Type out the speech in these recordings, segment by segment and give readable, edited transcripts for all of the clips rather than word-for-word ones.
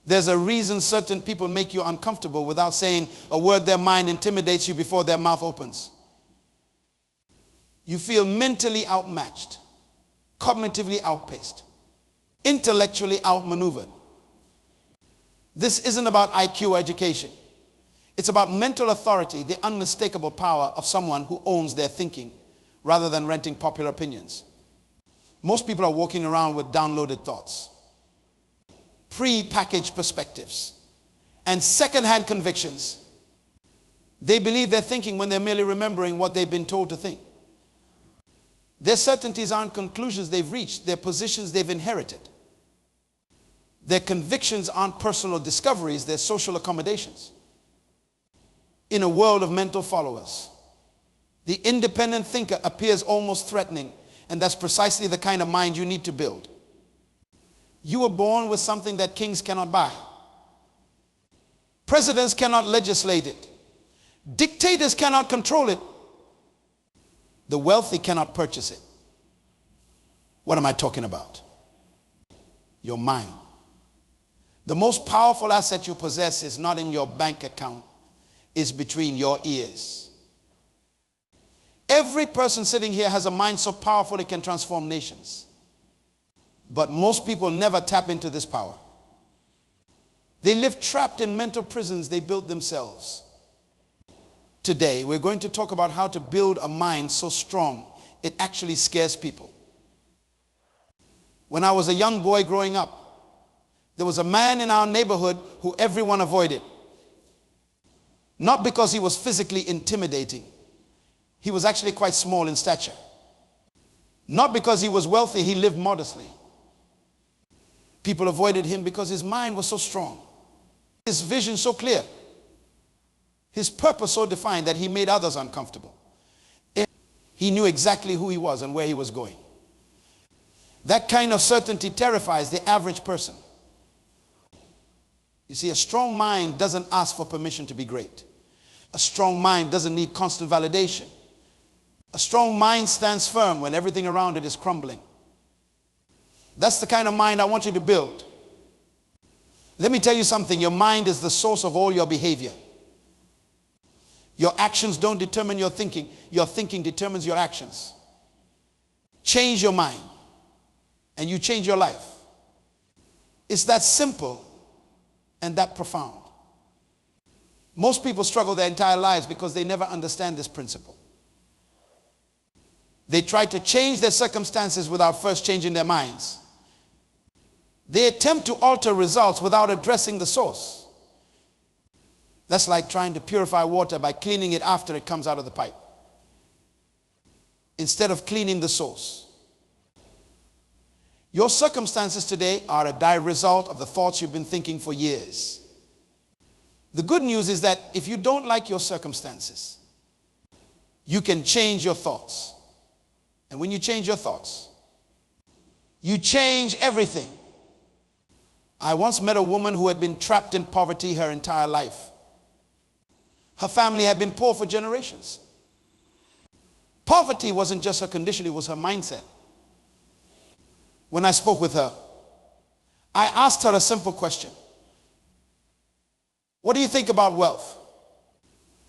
There's a reason certain people make you uncomfortable without saying a word. Their mind intimidates you before their mouth opens. You feel mentally outmatched, cognitively outpaced, intellectually outmaneuvered. This isn't about IQ or education. It's about mental authority, the unmistakable power of someone who owns their thinking rather than renting popular opinions. Most people are walking around with downloaded thoughts, pre-packaged perspectives, and second-hand convictions. They believe they're thinking when they're merely remembering what they've been told to think. Their certainties aren't conclusions they've reached, they're positions they've inherited. Their convictions aren't personal discoveries, they're social accommodations. In a world of mental followers, the independent thinker appears almost threatening, and that's precisely the kind of mind you need to build. You were born with something that kings cannot buy. Presidents cannot legislate it. Dictators cannot control it. The wealthy cannot purchase it. What am I talking about? Your mind. The most powerful asset you possess is not in your bank account, it's between your ears. Every person sitting here has a mind so powerful it can transform nations. But most people never tap into this power. They live trapped in mental prisons they built themselves. Today, we're going to talk about how to build a mind so strong it actually scares people. When I was a young boy growing up, there was a man in our neighborhood who everyone avoided. Not because he was physically intimidating. He was actually quite small in stature. Not because he was wealthy, he lived modestly. People avoided him because his mind was so strong. His vision so clear. His purpose so defined that he made others uncomfortable. He knew exactly who he was and where he was going. That kind of certainty terrifies the average person. You see, a strong mind doesn't ask for permission to be great. A strong mind doesn't need constant validation. A strong mind stands firm when everything around it is crumbling. That's the kind of mind I want you to build. Let me tell you something. Your mind is the source of all your behavior. Your actions don't determine your thinking. Your thinking determines your actions. Change your mind, and you change your life. It's that simple and that profound. Most people struggle their entire lives because they never understand this principle. They try to change their circumstances without first changing their minds. They attempt to alter results without addressing the source. That's like trying to purify water by cleaning it after it comes out of the pipe, instead of cleaning the source. Your circumstances today are a direct result of the thoughts you've been thinking for years. The good news is that if you don't like your circumstances, you can change your thoughts. And when you change your thoughts, you change everything. I once met a woman who had been trapped in poverty her entire life. Her family had been poor for generations. Poverty wasn't just her condition, it was her mindset. When I spoke with her, I asked her a simple question. What do you think about wealth?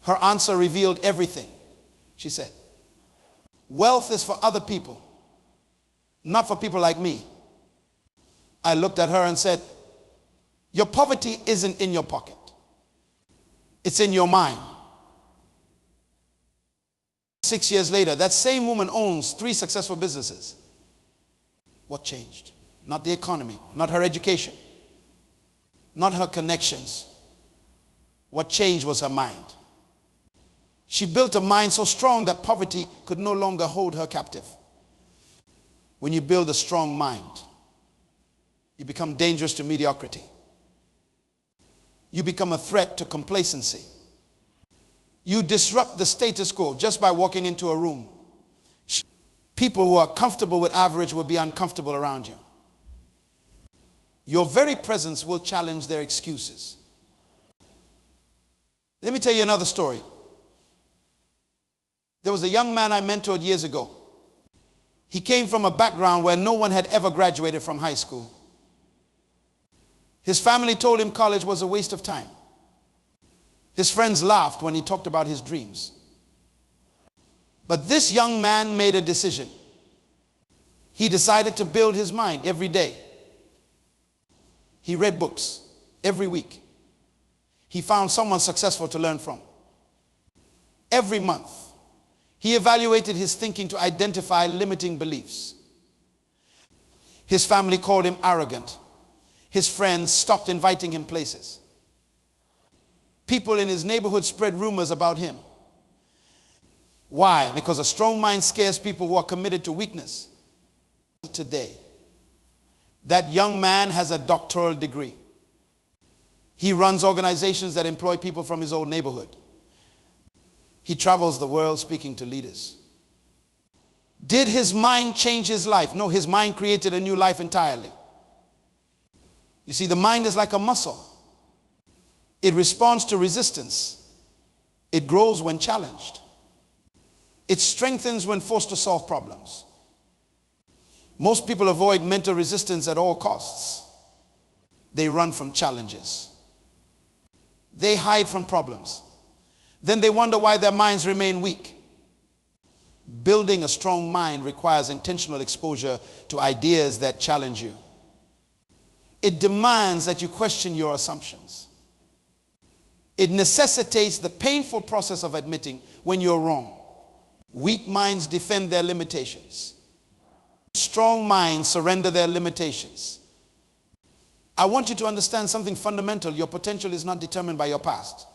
Her answer revealed everything. She said, wealth is for other people, not for people like me. I looked at her and said, your poverty isn't in your pocket. It's in your mind. 6 years later, that same woman owns 3 successful businesses. What changed? Not the economy, not her education, not her connections. What changed was her mind. She built a mind so strong that poverty could no longer hold her captive. When you build a strong mind, you become dangerous to mediocrity. You become a threat to complacency. You disrupt the status quo just by walking into a room. People who are comfortable with average will be uncomfortable around you. Your very presence will challenge their excuses. Let me tell you another story. There was a young man I mentored years ago. He came from a background where no one had ever graduated from high school. His family told him college was a waste of time. His friends laughed when he talked about his dreams. But this young man made a decision. He decided to build his mind every day. He read books every week. He found someone successful to learn from. Every month, he evaluated his thinking to identify limiting beliefs. His family called him arrogant. His friends stopped inviting him places. People in his neighborhood spread rumors about him. Why? Because a strong mind scares people who are committed to weakness. Today, that young man has a doctoral degree. He runs organizations that employ people from his old neighborhood. He travels the world speaking to leaders. Did his mind change his life? No, his mind created a new life entirely. You see, the mind is like a muscle. It responds to resistance. It grows when challenged. It strengthens when forced to solve problems. Most people avoid mental resistance at all costs. They run from challenges. They hide from problems. Then they wonder why their minds remain weak. Building a strong mind requires intentional exposure to ideas that challenge you. It demands that you question your assumptions. It necessitates the painful process of admitting when you're wrong. Weak minds defend their limitations. Strong minds surrender their limitations. I want you to understand something fundamental. Your potential is not determined by your past.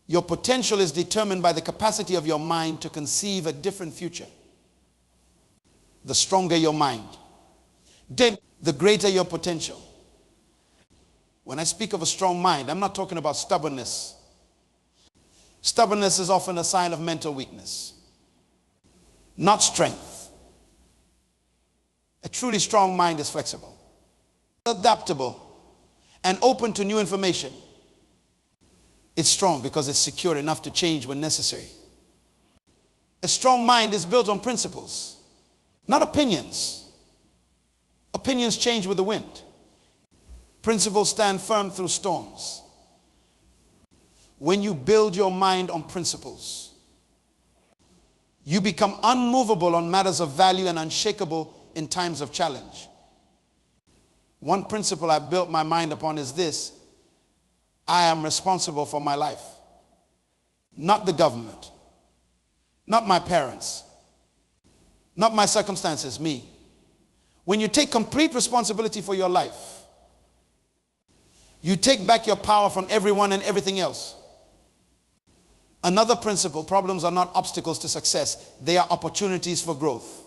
Your potential is determined by the capacity of your mind to conceive a different future. The stronger your mind, then the greater your potential. When I speak of a strong mind, I'm not talking about stubbornness. Stubbornness is often a sign of mental weakness, not strength. A truly strong mind is flexible, adaptable, and open to new information. It's strong because it's secure enough to change when necessary. A strong mind is built on principles, not opinions. Opinions change with the wind. Principles stand firm through storms. When you build your mind on principles, you become unmovable on matters of value and unshakable in times of challenge. One principle I built my mind upon is this: I am responsible for my life, not the government, not my parents, not my circumstances, me. When you take complete responsibility for your life, you take back your power from everyone and everything else. Another principle: problems are not obstacles to success, they are opportunities for growth.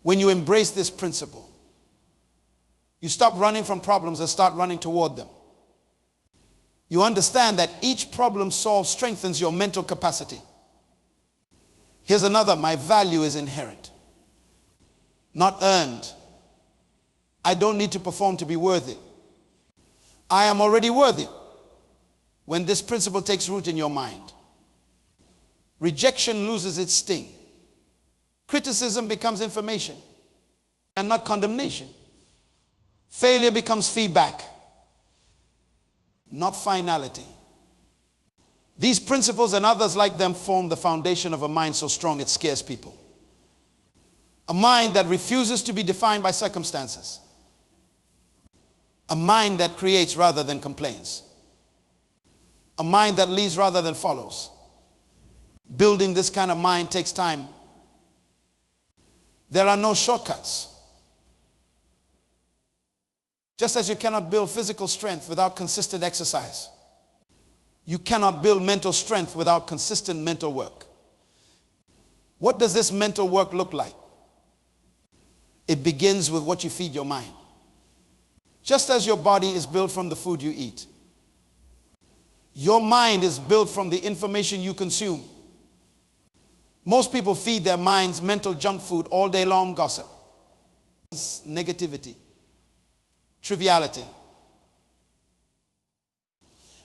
When you embrace this principle, you stop running from problems and start running toward them. You understand that each problem solved strengthens your mental capacity. Here's another: my value is inherent, not earned. I don't need to perform to be worthy. I am already worthy. When this principle takes root in your mind, rejection loses its sting. Criticism becomes information and not condemnation. Failure becomes feedback, not finality. These principles and others like them form the foundation of a mind so strong it scares people. A mind that refuses to be defined by circumstances. A mind that creates rather than complains. A mind that leads rather than follows. Building this kind of mind takes time. There are no shortcuts. Just as you cannot build physical strength without consistent exercise, you cannot build mental strength without consistent mental work. What does this mental work look like? It begins with what you feed your mind. Just as your body is built from the food you eat, your mind is built from the information you consume. Most people feed their minds mental junk food all day long: gossip, negativity, triviality.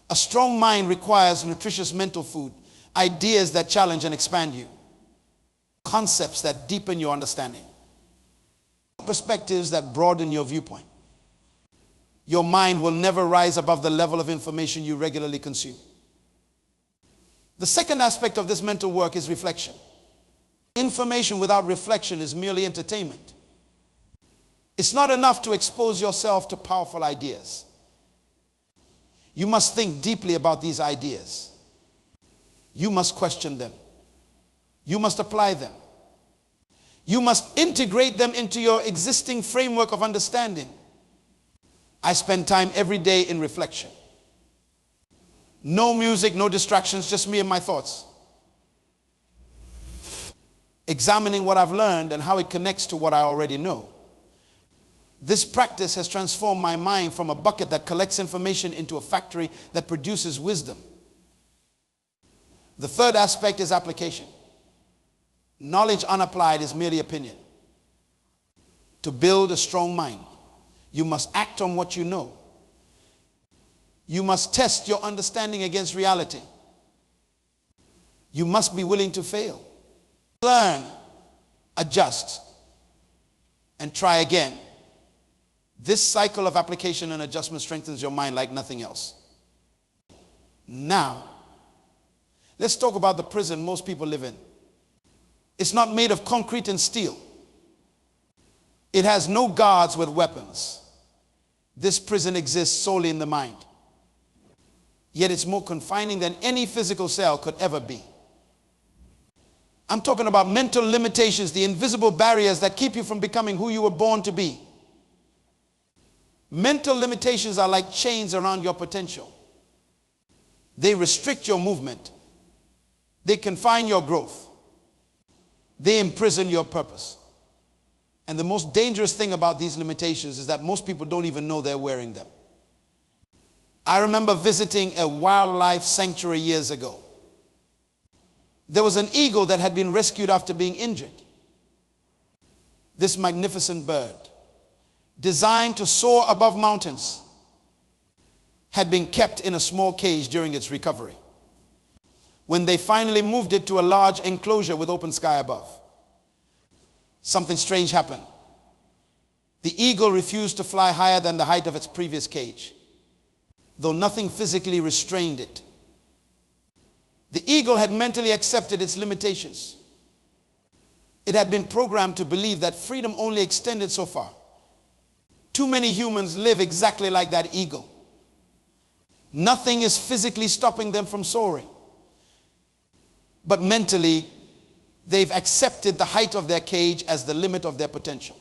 A strong mind requires nutritious mental food, ideas that challenge and expand you, concepts that deepen your understanding, perspectives that broaden your viewpoint. your mind will never rise above the level of information you regularly consume. The second aspect of this mental work is reflection. Information without reflection is merely entertainment. It's not enough to expose yourself to powerful ideas. You must think deeply about these ideas. You must question them. You must apply them. You must integrate them into your existing framework of understanding. I spend time every day in reflection. No music, no distractions, just me and my thoughts. Examining what I've learned and how it connects to what I already know. This practice has transformed my mind from a bucket that collects information into a factory that produces wisdom. The third aspect is application. Knowledge unapplied is merely opinion. To build a strong mind, you must act on what you know. You must test your understanding against reality. You must be willing to fail. Learn, adjust, and try again. This cycle of application and adjustment strengthens your mind like nothing else. Now, let's talk about the prison most people live in. It's not made of concrete and steel. It has no guards with weapons. This prison exists solely in the mind. Yet it's more confining than any physical cell could ever be. I'm talking about mental limitations, the invisible barriers that keep you from becoming who you were born to be. Mental limitations are like chains around your potential. They restrict your movement. They confine your growth. They imprison your purpose. And the most dangerous thing about these limitations is that most people don't even know they're wearing them. I remember visiting a wildlife sanctuary years ago. There was an eagle that had been rescued after being injured. This magnificent bird, designed to soar above mountains, had been kept in a small cage during its recovery. When they finally moved it to a large enclosure with open sky above, something strange happened. The eagle refused to fly higher than the height of its previous cage, though nothing physically restrained it. The eagle had mentally accepted its limitations. It had been programmed to believe that freedom only extended so far. Too many humans live exactly like that eagle. Nothing is physically stopping them from soaring. But mentally, they've accepted the height of their cage as the limit of their potential.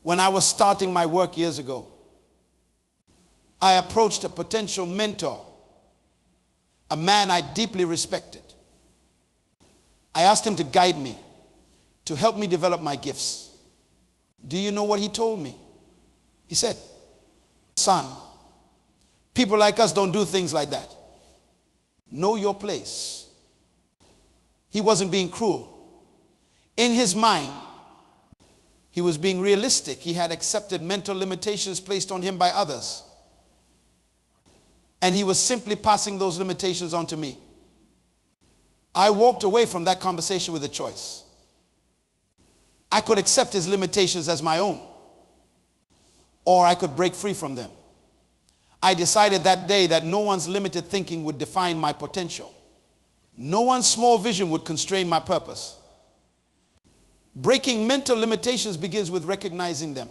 When I was starting my work years ago, I approached a potential mentor, a man I deeply respected. I asked him to guide me, to help me develop my gifts. Do you know what he told me? He said, "Son, people like us don't do things like that. Know your place." He wasn't being cruel. In his mind, he was being realistic. He had accepted mental limitations placed on him by others. And he was simply passing those limitations on to me. I walked away from that conversation with a choice. I could accept his limitations as my own, or I could break free from them. I decided that day that no one's limited thinking would define my potential. No one's small vision would constrain my purpose. Breaking mental limitations begins with recognizing them.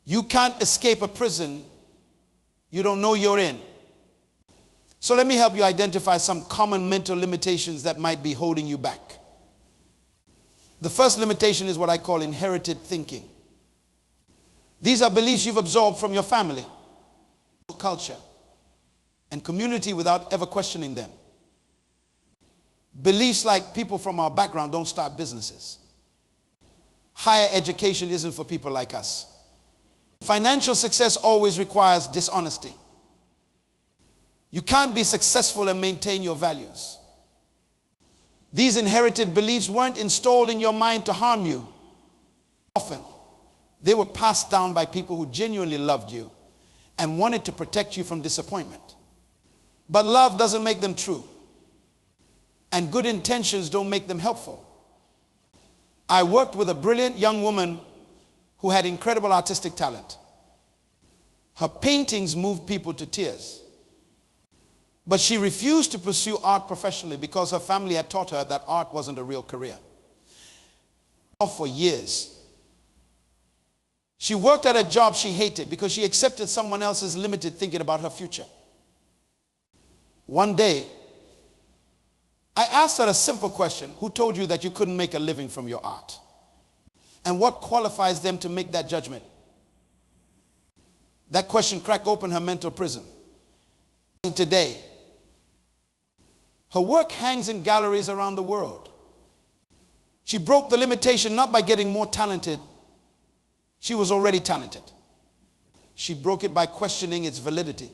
You can't escape a prison you don't know you're in. So let me help you identify some common mental limitations that might be holding you back. The first limitation is what I call inherited thinking. These are beliefs you've absorbed from your family, culture, and community without ever questioning them. Beliefs like people from our background don't start businesses. Higher education isn't for people like us. Financial success always requires dishonesty. You can't be successful and maintain your values. These inherited beliefs weren't installed in your mind to harm you. Often, they were passed down by people who genuinely loved you and wanted to protect you from disappointment. But love doesn't make them true, and good intentions don't make them helpful. I worked with a brilliant young woman who had incredible artistic talent. Her paintings moved people to tears. But she refused to pursue art professionally because her family had taught her that art wasn't a real career. For years. She worked at a job she hated because she accepted someone else's limited thinking about her future. One day, I asked her a simple question: who told you that you couldn't make a living from your art? And what qualifies them to make that judgment? That question cracked open her mental prison. Today, her work hangs in galleries around the world. She broke the limitation not by getting more talented. She was already talented. She broke it by questioning its validity.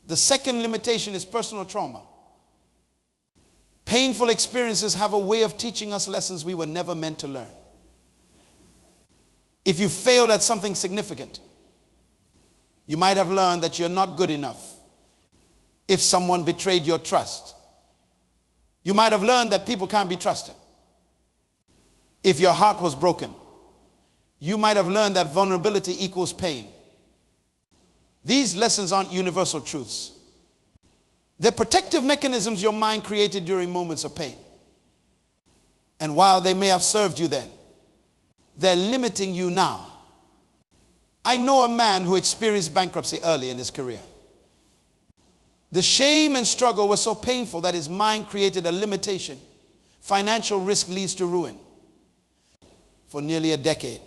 The second limitation is personal trauma. Painful experiences have a way of teaching us lessons we were never meant to learn. If you failed at something significant, you might have learned that you're not good enough. If someone betrayed your trust, you might have learned that people can't be trusted. If your heart was broken, you might have learned that vulnerability equals pain. These lessons aren't universal truths. They're protective mechanisms your mind created during moments of pain. And while they may have served you then, they're limiting you now. I know a man who experienced bankruptcy early in his career. The shame and struggle were so painful that his mind created a limitation. Financial risk leads to ruin. For nearly a decade.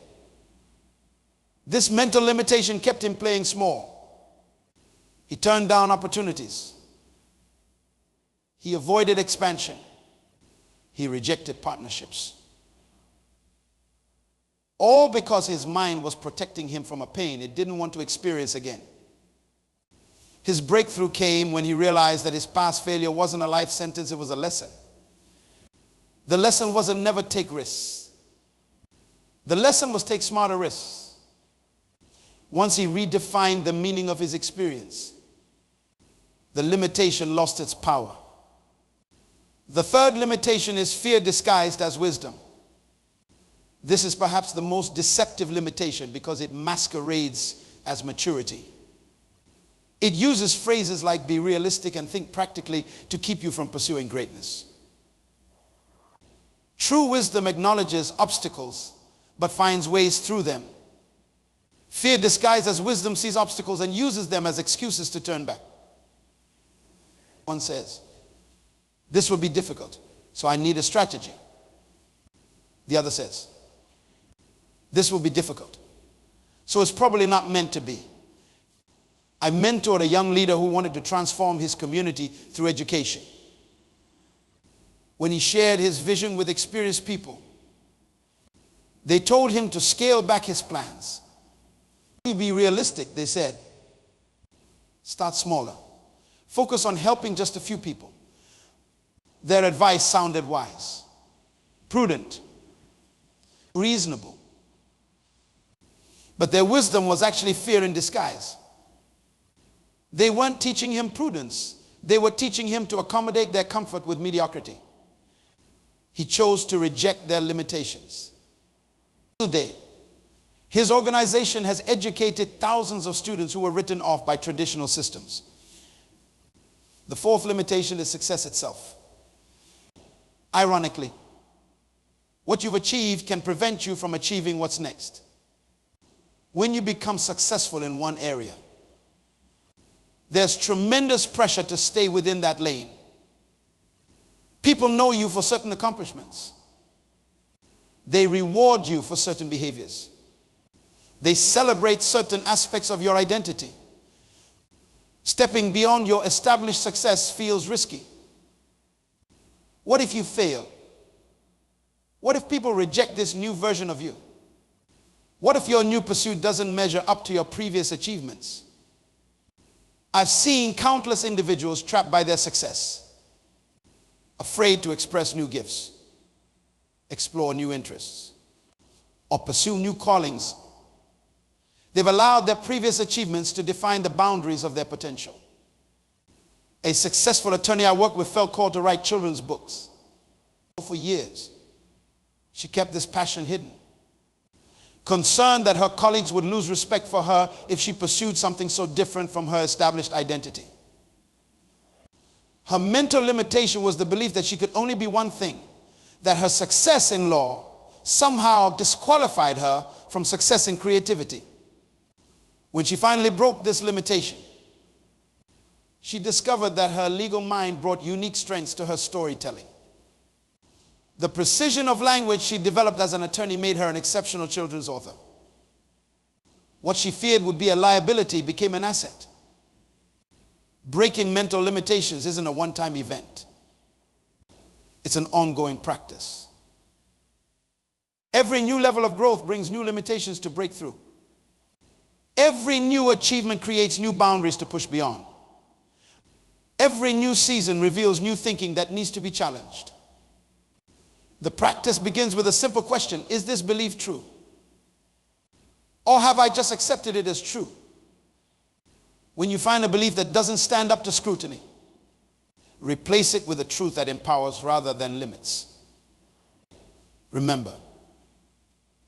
This mental limitation kept him playing small. He turned down opportunities. He avoided expansion. He rejected partnerships. All because his mind was protecting him from a pain it didn't want to experience again. His breakthrough came when he realized that his past failure wasn't a life sentence, it was a lesson. The lesson wasn't never take risks. The lesson was take smarter risks. Once he redefined the meaning of his experience, the limitation lost its power. The third limitation is fear disguised as wisdom. This is perhaps the most deceptive limitation because it masquerades as maturity. It uses phrases like be realistic and think practically to keep you from pursuing greatness. True wisdom acknowledges obstacles but finds ways through them. Fear disguised as wisdom sees obstacles and uses them as excuses to turn back. One says, this will be difficult, so I need a strategy. The other says, this will be difficult, so it's probably not meant to be. I mentored a young leader who wanted to transform his community through education. When he shared his vision with experienced people, they told him to scale back his plans. Be realistic, they said. Start smaller. Focus on helping just a few people. Their advice sounded wise, prudent, reasonable. But their wisdom was actually fear in disguise. They weren't teaching him prudence. They were teaching him to accommodate their comfort with mediocrity. He chose to reject their limitations. Today, his organization has educated thousands of students who were written off by traditional systems. The fourth limitation is success itself. Ironically, what you've achieved can prevent you from achieving what's next. When you become successful in one area, there's tremendous pressure to stay within that lane. People know you for certain accomplishments. They reward you for certain behaviors. They celebrate certain aspects of your identity. Stepping beyond your established success feels risky. What if you fail? What if people reject this new version of you? What if your new pursuit doesn't measure up to your previous achievements? I've seen countless individuals trapped by their success, afraid to express new gifts, explore new interests, or pursue new callings. They've allowed their previous achievements to define the boundaries of their potential. A successful attorney I worked with felt called to write children's books. For years, she kept this passion hidden. concerned that her colleagues would lose respect for her if she pursued something so different from her established identity. Her mental limitation was the belief that she could only be one thing, that her success in law somehow disqualified her from success in creativity. When she finally broke this limitation, she discovered that her legal mind brought unique strengths to her storytelling. The precision of language she developed as an attorney made her an exceptional children's author. What she feared would be a liability became an asset. Breaking mental limitations isn't a one-time event. It's an ongoing practice. Every new level of growth brings new limitations to break through. Every new achievement creates new boundaries to push beyond. Every new season reveals new thinking that needs to be challenged. The practice begins with a simple question: is this belief true? Or have I just accepted it as true? When you find a belief that doesn't stand up to scrutiny, replace it with a truth that empowers rather than limits. Remember,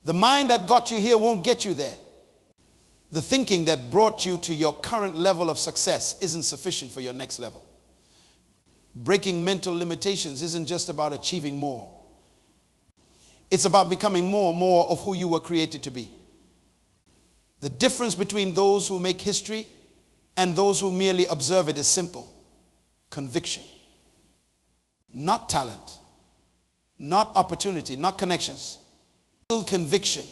the mind that got you here won't get you there. The thinking that brought you to your current level of success isn't sufficient for your next level. Breaking mental limitations isn't just about achieving more. It's about becoming more and more of who you were created to be. The difference between those who make history and those who merely observe it is simple: conviction. Not talent, not opportunity, not connections. Conviction.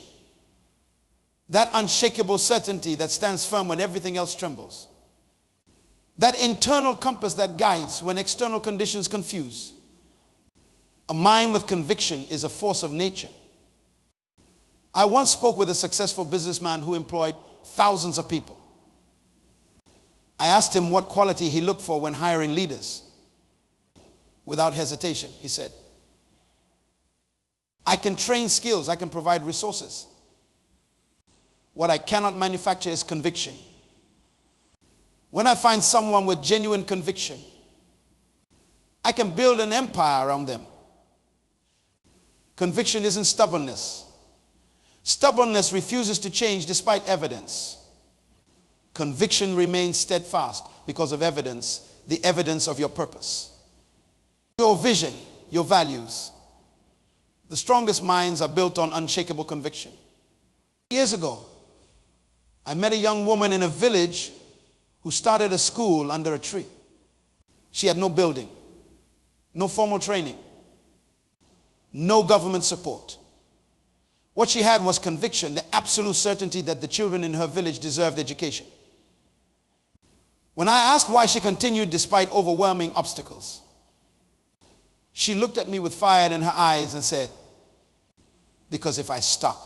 That unshakable certainty that stands firm when everything else trembles. That internal compass that guides when external conditions confuse. A mind with conviction is a force of nature. I once spoke with a successful businessman who employed thousands of people. I asked him what quality he looked for when hiring leaders. Without hesitation, he said, I can train skills, I can provide resources. What I cannot manufacture is conviction. When I find someone with genuine conviction, I can build an empire around them. Conviction isn't stubbornness. Stubbornness refuses to change despite evidence. Conviction remains steadfast because of evidence, the evidence of your purpose. Your vision, your values. The strongest minds are built on unshakable conviction. Years ago, I met a young woman in a village who started a school under a tree. She had no building, no formal training, no government support. What she had was conviction, the absolute certainty that the children in her village deserved education. When I asked why she continued despite overwhelming obstacles, she looked at me with fire in her eyes and said, because if I stop,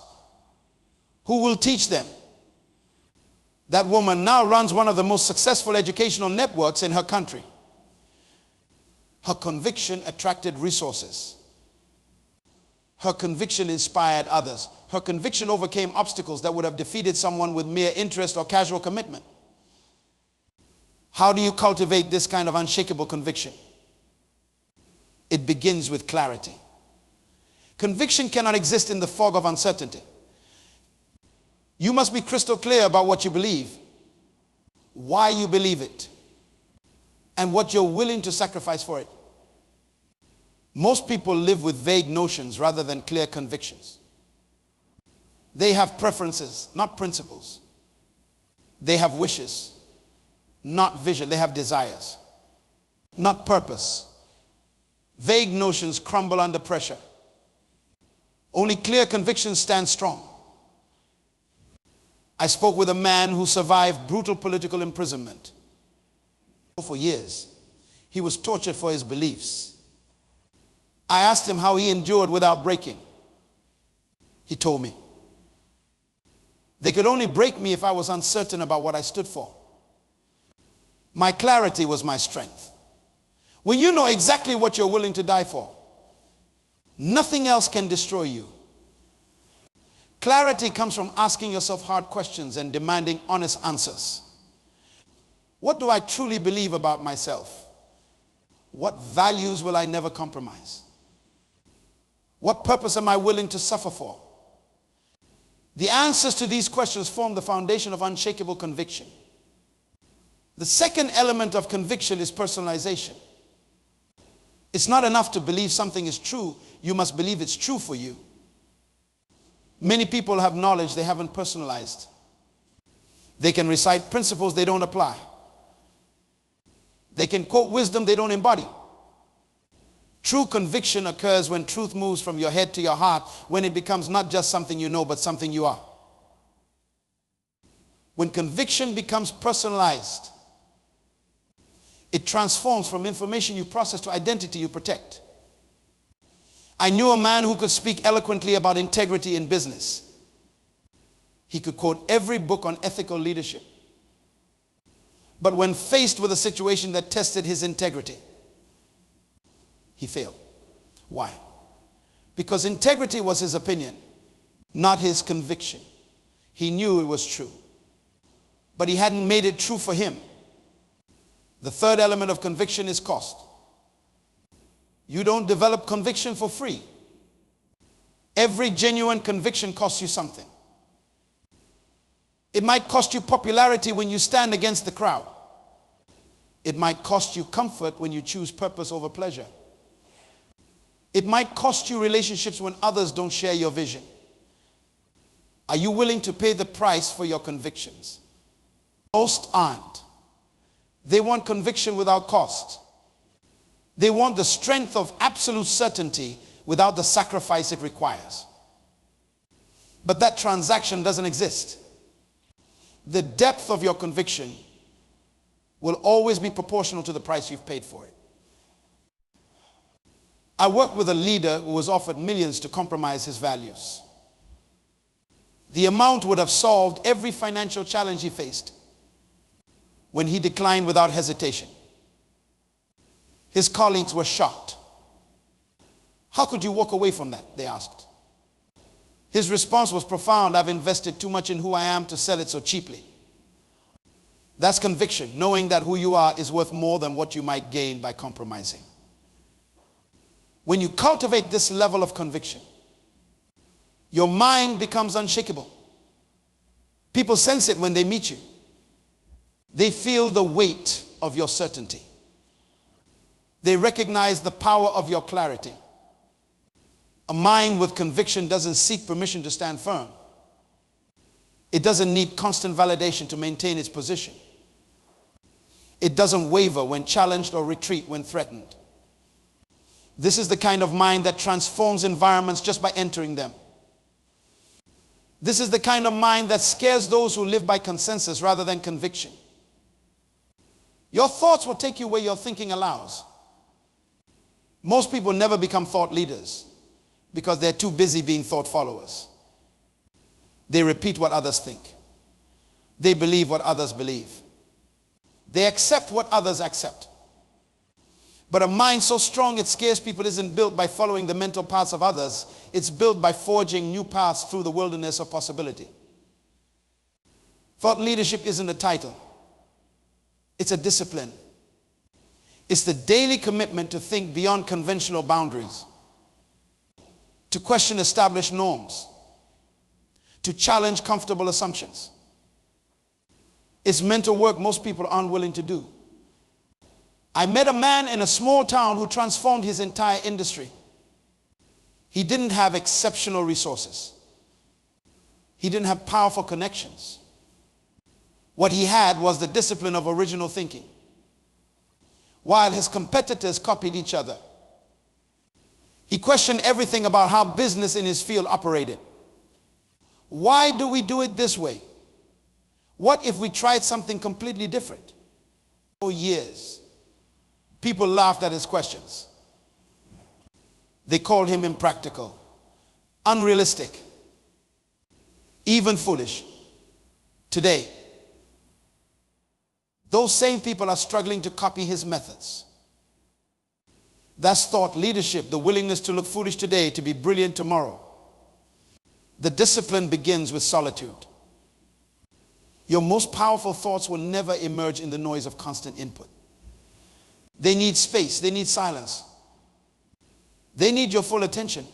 who will teach them? That woman now runs one of the most successful educational networks in her country. Her conviction attracted resources. Her conviction inspired others. Her conviction overcame obstacles that would have defeated someone with mere interest or casual commitment. How do you cultivate this kind of unshakable conviction? It begins with clarity. Conviction cannot exist in the fog of uncertainty. You must be crystal clear about what you believe, why you believe it, and what you're willing to sacrifice for it. Most people live with vague notions rather than clear convictions. They have preferences, not principles. They have wishes, not vision. They have desires, not purpose. Vague notions crumble under pressure. Only clear convictions stand strong. I spoke with a man who survived brutal political imprisonment. For years, he was tortured for his beliefs. I asked him how he endured without breaking. He told me, they could only break me if I was uncertain about what I stood for. My clarity was my strength. When you know exactly what you're willing to die for, nothing else can destroy you. Clarity comes from asking yourself hard questions and demanding honest answers. What do I truly believe about myself? What values will I never compromise? What purpose am I willing to suffer for? The answers to these questions form the foundation of unshakable conviction. The second element of conviction is personalization. It's not enough to believe something is true. You must believe it's true for you. Many people have knowledge they haven't personalized. They can recite principles they don't apply. They can quote wisdom they don't embody. True conviction occurs when truth moves from your head to your heart, when it becomes not just something you know, but something you are. When conviction becomes personalized, it transforms from information you process to identity you protect. I knew a man who could speak eloquently about integrity in business. He could quote every book on ethical leadership. But when faced with a situation that tested his integrity, he failed. Why? Because integrity was his opinion, not his conviction. He knew it was true, but he hadn't made it true for him. The third element of conviction is cost. You don't develop conviction for free. Every genuine conviction costs you something. It might cost you popularity when you stand against the crowd. It might cost you comfort when you choose purpose over pleasure. It might cost you relationships when others don't share your vision. Are you willing to pay the price for your convictions? Most aren't. They want conviction without cost. They want the strength of absolute certainty without the sacrifice it requires. But that transaction doesn't exist. The depth of your conviction will always be proportional to the price you've paid for it. I worked with a leader who was offered millions to compromise his values. The amount would have solved every financial challenge he faced when he declined without hesitation. His colleagues were shocked. How could you walk away from that? They asked. His response was profound. I've invested too much in who I am to sell it so cheaply. That's conviction, knowing that who you are is worth more than what you might gain by compromising. When you cultivate this level of conviction, your mind becomes unshakable. People sense it when they meet you. They feel the weight of your certainty. They recognize the power of your clarity. A mind with conviction doesn't seek permission to stand firm. It doesn't need constant validation to maintain its position. It doesn't waver when challenged or retreat when threatened. This is the kind of mind that transforms environments just by entering them. This is the kind of mind that scares those who live by consensus rather than conviction. Your thoughts will take you where your thinking allows. Most people never become thought leaders because they're too busy being thought followers. They repeat what others think. They believe what others believe. They accept what others accept. But a mind so strong it scares people isn't built by following the mental paths of others. It's built by forging new paths through the wilderness of possibility. Thought leadership isn't a title. It's a discipline. It's the daily commitment to think beyond conventional boundaries, to question established norms, to challenge comfortable assumptions. It's mental work most people aren't willing to do. I met a man in a small town who transformed his entire industry. He didn't have exceptional resources. He didn't have powerful connections. What he had was the discipline of original thinking. While his competitors copied each other, he questioned everything about how business in his field operated. Why do we do it this way? What if we tried something completely different? For years, people laughed at his questions. They called him impractical, unrealistic, even foolish. Today, those same people are struggling to copy his methods. That's thought leadership, the willingness to look foolish today to be brilliant tomorrow. The discipline begins with solitude. Your most powerful thoughts will never emerge in the noise of constant input. They need space. They need silence. They need your full attention.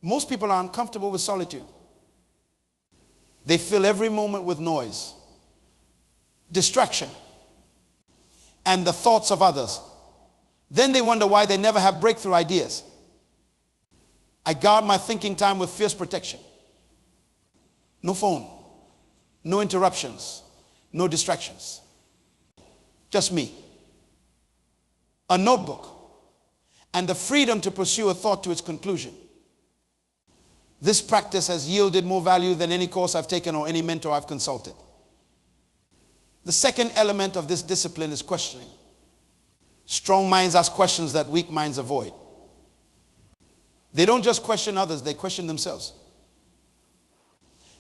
Most people are uncomfortable with solitude. They fill every moment with noise, distraction, and the thoughts of others. Then they wonder why they never have breakthrough ideas. I guard my thinking time with fierce protection. No phone, no interruptions, no distractions. Just me, a notebook, and the freedom to pursue a thought to its conclusion. This practice has yielded more value than any course I've taken or any mentor I've consulted. The second element of this discipline is questioning. Strong minds ask questions that weak minds avoid. They don't just question others, they question themselves.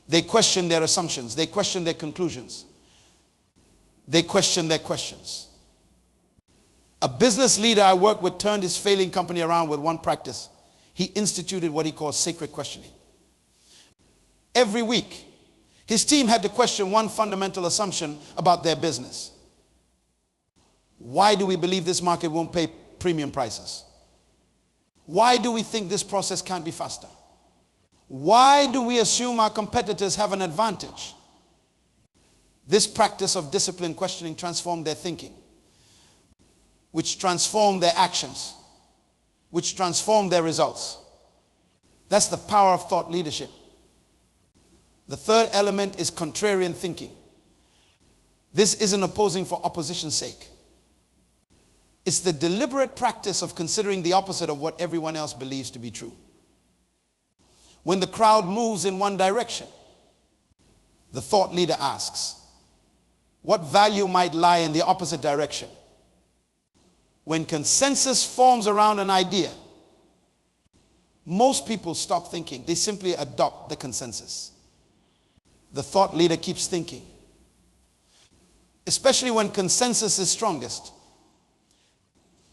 They question their assumptions. They question their conclusions. They question their questions. A business leader I worked with turned his failing company around with one practice. He instituted what he calls sacred questioning. Every week, his team had to question one fundamental assumption about their business. Why do we believe this market won't pay premium prices? Why do we think this process can't be faster? Why do we assume our competitors have an advantage? This practice of disciplined questioning transformed their thinking, which transformed their actions, which transformed their results. That's the power of thought leadership. The third element is contrarian thinking. This isn't opposing for opposition's sake. It's the deliberate practice of considering the opposite of what everyone else believes to be true. When the crowd moves in one direction, the thought leader asks, what value might lie in the opposite direction? When consensus forms around an idea, most people stop thinking. They simply adopt the consensus. The thought leader keeps thinking. Especially when consensus is strongest.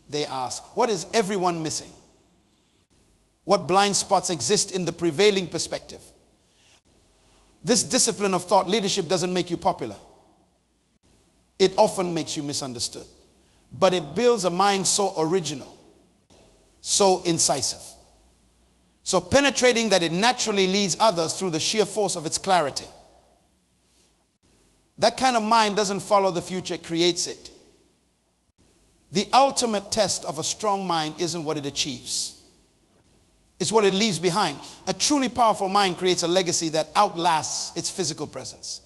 They ask, what is everyone missing? What blind spots exist in the prevailing perspective? This discipline of thought leadership doesn't make you popular. It often makes you misunderstood. But it builds a mind so original, so incisive, so penetrating that it naturally leads others through the sheer force of its clarity. That kind of mind doesn't follow the future, it creates it. The ultimate test of a strong mind isn't what it achieves. It's what it leaves behind. A truly powerful mind creates a legacy that outlasts its physical presence.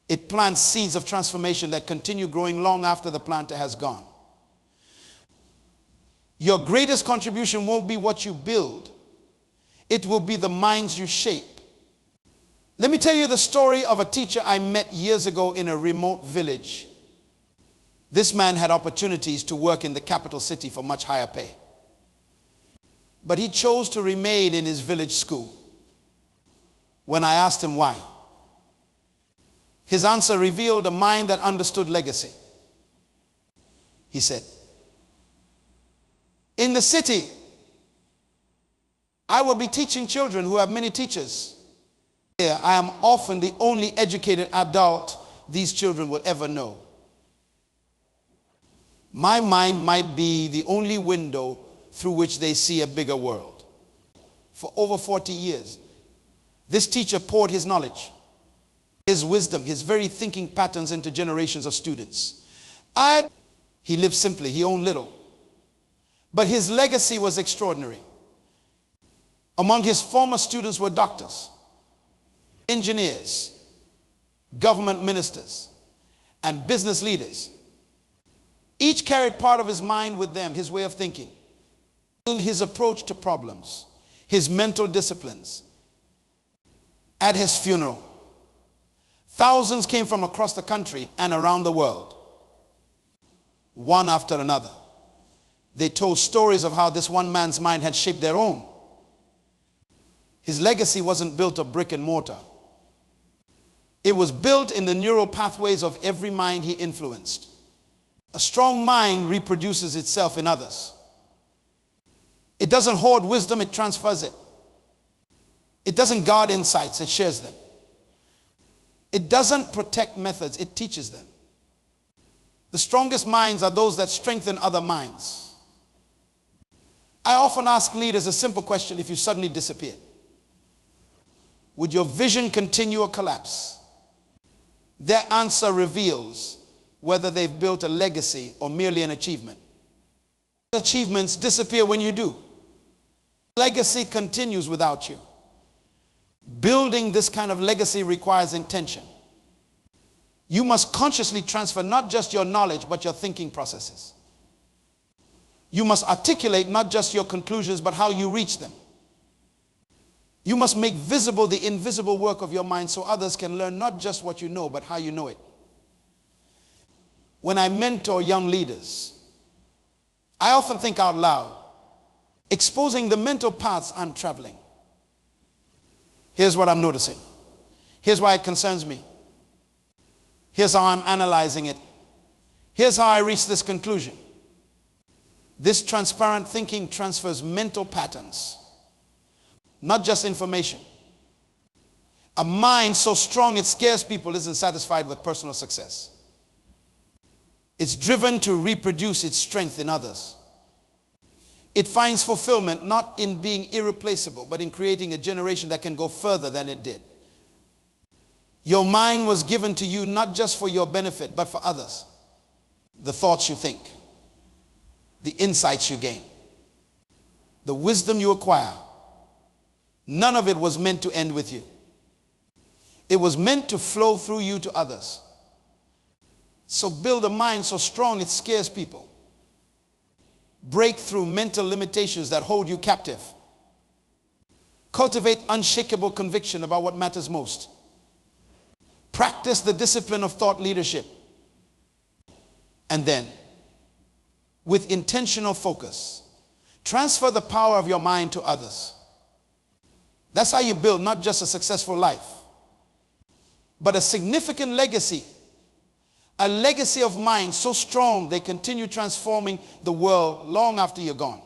It plants seeds of transformation that continue growing long after the planter has gone. Your greatest contribution won't be what you build. It will be the minds you shape. Let me tell you the story of a teacher I met years ago in a remote village. This man had opportunities to work in the capital city for much higher pay. But he chose to remain in his village school. When I asked him why, his answer revealed a mind that understood legacy. He said, in the city, I will be teaching children who have many teachers. Here, I am often the only educated adult these children will ever know. My mind might be the only window through which they see a bigger world. For over 40 years, this teacher poured his knowledge, his wisdom, his very thinking patterns into generations of students. He lived simply, he owned little. But his legacy was extraordinary. Among his former students were doctors, engineers, government ministers, and business leaders. Each carried part of his mind with them, his way of thinking, his approach to problems, his mental disciplines. At his funeral, thousands came from across the country and around the world, one after another. They told stories of how this one man's mind had shaped their own. His legacy wasn't built of brick and mortar. It was built in the neural pathways of every mind he influenced. A strong mind reproduces itself in others. It doesn't hoard wisdom, it transfers it. It doesn't guard insights, it shares them. It doesn't protect methods, it teaches them. The strongest minds are those that strengthen other minds. I often ask leaders a simple question if you suddenly disappeared. Would your vision continue or collapse? Their answer reveals whether they've built a legacy or merely an achievement. Achievements disappear when you do. Legacy continues without you. Building this kind of legacy requires intention. You must consciously transfer not just your knowledge, but your thinking processes. You must articulate not just your conclusions, but how you reach them. You must make visible the invisible work of your mind so others can learn not just what you know, but how you know it. When I mentor young leaders, I often think out loud, exposing the mental paths I'm traveling. Here's what I'm noticing. Here's why it concerns me. Here's how I'm analyzing it. Here's how I reach this conclusion. This transparent thinking transfers mental patterns, not just information. A mind so strong it scares people isn't satisfied with personal success. It's driven to reproduce its strength in others. It finds fulfillment not in being irreplaceable, but in creating a generation that can go further than it did. Your mind was given to you not just for your benefit, but for others. The thoughts you think, the insights you gain, the wisdom you acquire, none of it was meant to end with you. It was meant to flow through you to others. So build a mind so strong it scares people. Break through mental limitations that hold you captive. Cultivate unshakable conviction about what matters most. Practice the discipline of thought leadership. And then, with intentional focus, transfer the power of your mind to others. That's how you build not just a successful life, but a significant legacy. A legacy of mind so strong they continue transforming the world long after you're gone.